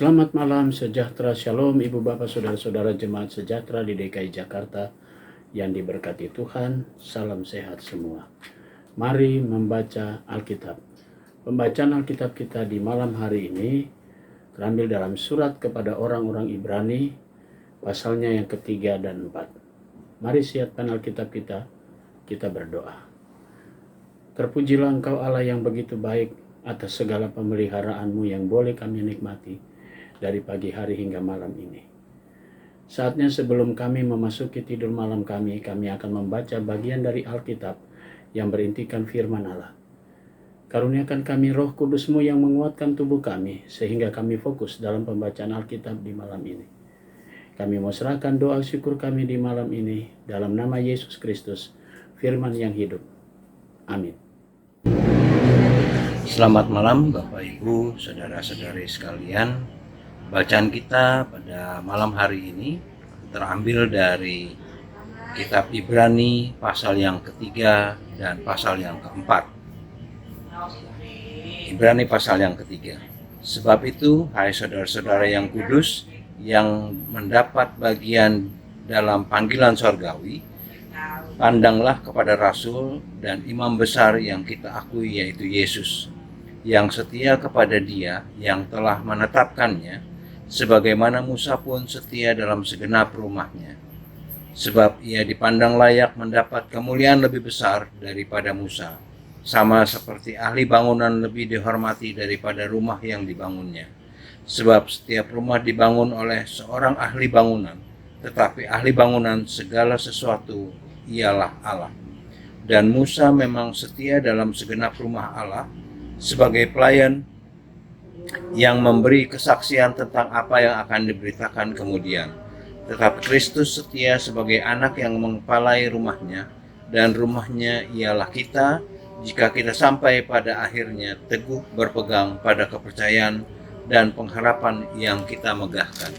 Selamat malam, sejahtera, shalom Ibu Bapak Saudara-saudara jemaat sejahtera di DKI Jakarta yang diberkati Tuhan, salam sehat semua. Mari membaca Alkitab. Pembacaan Alkitab kita di malam hari ini terambil dalam surat kepada orang-orang Ibrani, pasalnya yang ketiga dan 4. Mari siapkan Alkitab kita berdoa. Terpujilah Engkau Allah yang begitu baik atas segala pemeliharaanmu yang boleh kami nikmati dari pagi hari hingga malam ini. Saatnya sebelum kami memasuki tidur malam kami akan membaca bagian dari Alkitab yang berintikan firman Allah. Karuniakan kami Roh Kudus-Mu yang menguatkan tubuh kami, sehingga kami fokus dalam pembacaan Alkitab di malam ini. Kami mau serahkan doa syukur kami di malam ini, dalam nama Yesus Kristus, firman yang hidup. Amin. Selamat malam Bapak Ibu, Saudara-saudari sekalian. Bacaan kita pada malam hari ini terambil dari kitab Ibrani pasal yang ketiga dan pasal yang keempat. Ibrani pasal yang ketiga. Sebab itu, hai saudara-saudara yang kudus, yang mendapat bagian dalam panggilan sorgawi, pandanglah kepada Rasul dan Imam besar yang kita akui, yaitu Yesus, yang setia kepada Dia yang telah menetapkannya, sebagaimana Musa pun setia dalam segenap rumahnya. Sebab ia dipandang layak mendapat kemuliaan lebih besar daripada Musa, sama seperti ahli bangunan lebih dihormati daripada rumah yang dibangunnya. Sebab setiap rumah dibangun oleh seorang ahli bangunan, tetapi ahli bangunan segala sesuatu ialah Allah. Dan Musa memang setia dalam segenap rumah Allah sebagai pelayan yang memberi kesaksian tentang apa yang akan diberitakan kemudian. Tetapi Kristus setia sebagai anak yang mengepalai rumahnya, dan rumahnya ialah kita, jika kita sampai pada akhirnya teguh berpegang pada kepercayaan dan pengharapan yang kita megahkan.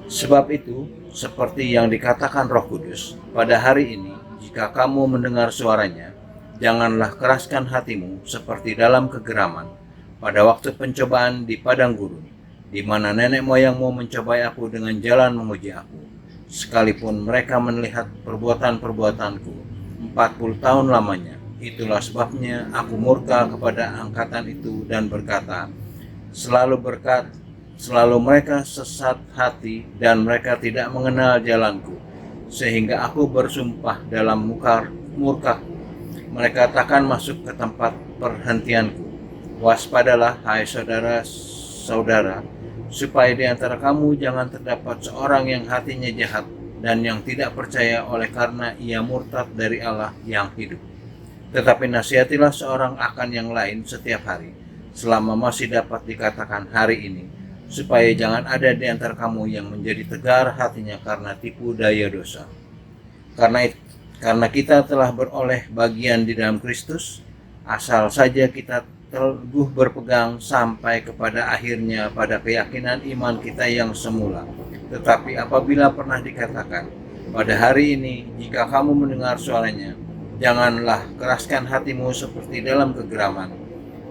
Sebab itu, seperti yang dikatakan Roh Kudus, pada hari ini, jika kamu mendengar suaranya, janganlah keraskan hatimu seperti dalam kegeraman, pada waktu pencobaan di padang gurun, di mana nenek moyangmu mencobai aku dengan jalan menguji aku, sekalipun mereka melihat perbuatan-perbuatanku 40 tahun lamanya. Itulah sebabnya aku murka kepada angkatan itu dan berkata, selalu mereka sesat hati dan mereka tidak mengenal jalanku, sehingga aku bersumpah dalam murkaku, mereka takkan masuk ke tempat perhentianku. Waspadalah, hai saudara-saudara, supaya di antara kamu jangan terdapat seorang yang hatinya jahat dan yang tidak percaya oleh karena ia murtad dari Allah yang hidup. Tetapi nasihatilah seorang akan yang lain setiap hari, selama masih dapat dikatakan hari ini, supaya jangan ada di antara kamu yang menjadi tegar hatinya karena tipu daya dosa. Karena kita telah beroleh bagian di dalam Kristus, asal saja kita teguh berpegang sampai kepada akhirnya pada keyakinan iman kita yang semula. Tetapi apabila pernah dikatakan, pada hari ini jika kamu mendengar suaranya, janganlah keraskan hatimu seperti dalam kegeraman.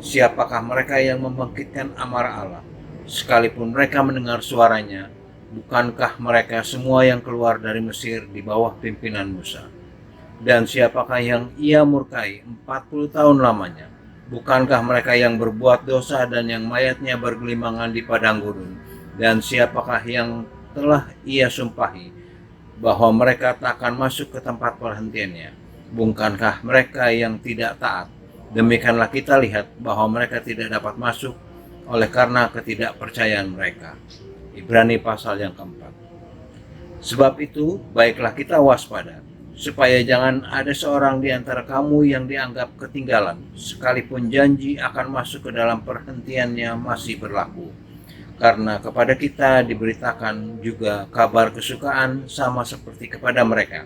Siapakah mereka yang membangkitkan amarah Allah? Sekalipun mereka mendengar suaranya, bukankah mereka semua yang keluar dari Mesir di bawah pimpinan Musa? Dan siapakah yang ia murkai 40 tahun lamanya? Bukankah mereka yang berbuat dosa dan yang mayatnya bergelimangan di padang gurun? Dan siapakah yang telah ia sumpahi bahwa mereka tak akan masuk ke tempat perhentiannya? Bukankah mereka yang tidak taat? Demikianlah kita lihat bahwa mereka tidak dapat masuk oleh karena ketidakpercayaan mereka. Ibrani pasal yang keempat. Sebab itu, baiklah kita waspada, supaya jangan ada seorang di antara kamu yang dianggap ketinggalan, sekalipun janji akan masuk ke dalam perhentiannya masih berlaku. Karena kepada kita diberitakan juga kabar kesukaan sama seperti kepada mereka.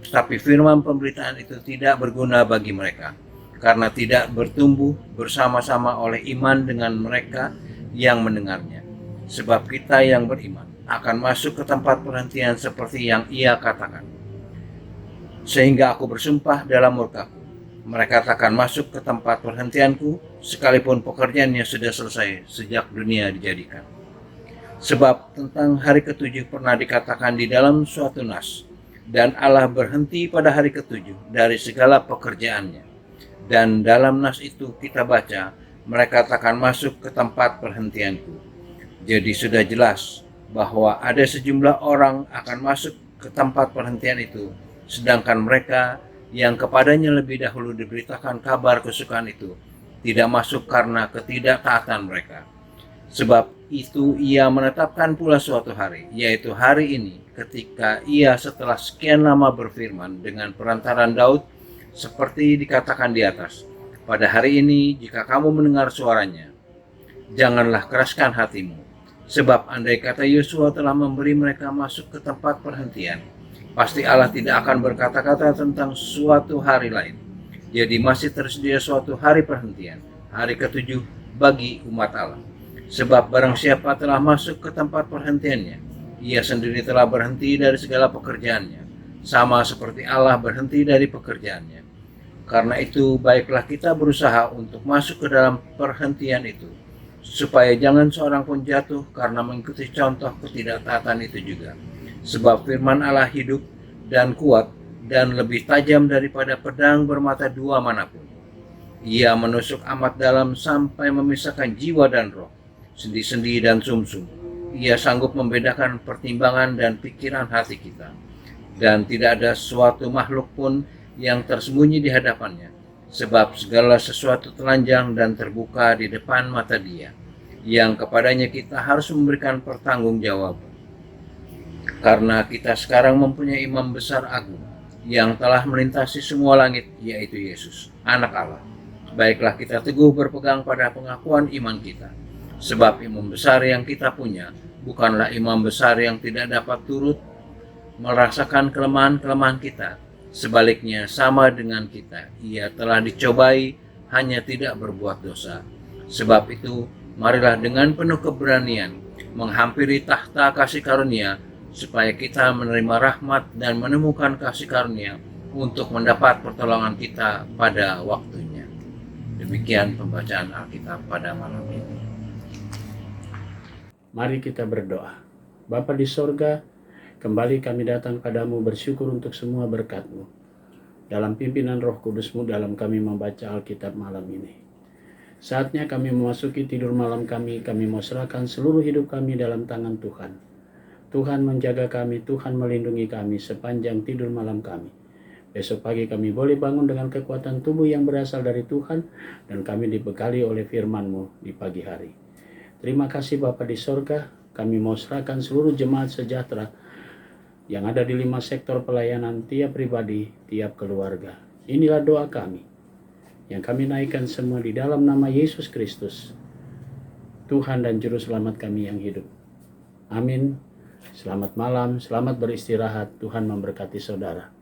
Tetapi firman pemberitaan itu tidak berguna bagi mereka, karena tidak bertumbuh bersama-sama oleh iman dengan mereka yang mendengarnya. Sebab kita yang beriman akan masuk ke tempat perhentian seperti yang ia katakan. Sehingga aku bersumpah dalam murkaku, mereka takkan masuk ke tempat perhentianku, sekalipun pekerjaannya sudah selesai sejak dunia dijadikan. Sebab tentang hari ketujuh pernah dikatakan di dalam suatu nas, dan Allah berhenti pada hari ketujuh dari segala pekerjaannya. Dan dalam nas itu kita baca, mereka takkan masuk ke tempat perhentianku. Jadi sudah jelas bahwa ada sejumlah orang akan masuk ke tempat perhentian itu, sedangkan mereka yang kepadanya lebih dahulu diberitakan kabar kesukaan itu tidak masuk karena ketidaktaatan mereka. Sebab itu ia menetapkan pula suatu hari, yaitu hari ini, ketika ia setelah sekian lama berfirman dengan perantaran Daud, seperti dikatakan di atas, pada hari ini jika kamu mendengar suaranya, janganlah keraskan hatimu. Sebab andai kata Yosua telah memberi mereka masuk ke tempat perhentian, pasti Allah tidak akan berkata-kata tentang suatu hari lain. Jadi masih tersedia suatu hari perhentian, hari ketujuh bagi umat Allah. Sebab barang siapa telah masuk ke tempat perhentiannya, ia sendiri telah berhenti dari segala pekerjaannya, sama seperti Allah berhenti dari pekerjaannya. Karena itu baiklah kita berusaha untuk masuk ke dalam perhentian itu, supaya jangan seorang pun jatuh karena mengikuti contoh ketidaktaatan itu juga. Sebab firman Allah hidup dan kuat dan lebih tajam daripada pedang bermata dua manapun. Ia menusuk amat dalam sampai memisahkan jiwa dan roh, sendi-sendi dan sumsum. Ia sanggup membedakan pertimbangan dan pikiran hati kita. Dan tidak ada suatu makhluk pun yang tersembunyi di hadapannya, sebab segala sesuatu telanjang dan terbuka di depan mata Dia, yang kepadanya kita harus memberikan pertanggungjawaban. Karena kita sekarang mempunyai imam besar agung yang telah melintasi semua langit, yaitu Yesus, Anak Allah. Baiklah kita teguh berpegang pada pengakuan iman kita, sebab imam besar yang kita punya bukanlah imam besar yang tidak dapat turut merasakan kelemahan-kelemahan kita. Sebaliknya sama dengan kita, ia telah dicobai, hanya tidak berbuat dosa. Sebab itu, marilah dengan penuh keberanian menghampiri tahta kasih karunia, supaya kita menerima rahmat dan menemukan kasih karunia untuk mendapat pertolongan kita pada waktunya. Demikian pembacaan Alkitab pada malam ini. Mari kita berdoa. Bapa di sorga, kembali kami datang padamu bersyukur untuk semua berkat-Mu. Dalam pimpinan Roh Kudus-Mu dalam kami membaca Alkitab malam ini. Saatnya kami memasuki tidur malam kami mau serahkan seluruh hidup kami dalam tangan Tuhan. Tuhan menjaga kami, Tuhan melindungi kami sepanjang tidur malam kami. Besok pagi kami boleh bangun dengan kekuatan tubuh yang berasal dari Tuhan, dan kami dibekali oleh firman-Mu di pagi hari. Terima kasih Bapa di sorga, kami mau serahkan seluruh jemaat sejahtera yang ada di 5 sektor pelayanan, tiap pribadi, tiap keluarga. Inilah doa kami, yang kami naikkan semua di dalam nama Yesus Kristus, Tuhan dan Juru Selamat kami yang hidup. Amin. Selamat malam, selamat beristirahat. Tuhan memberkati saudara.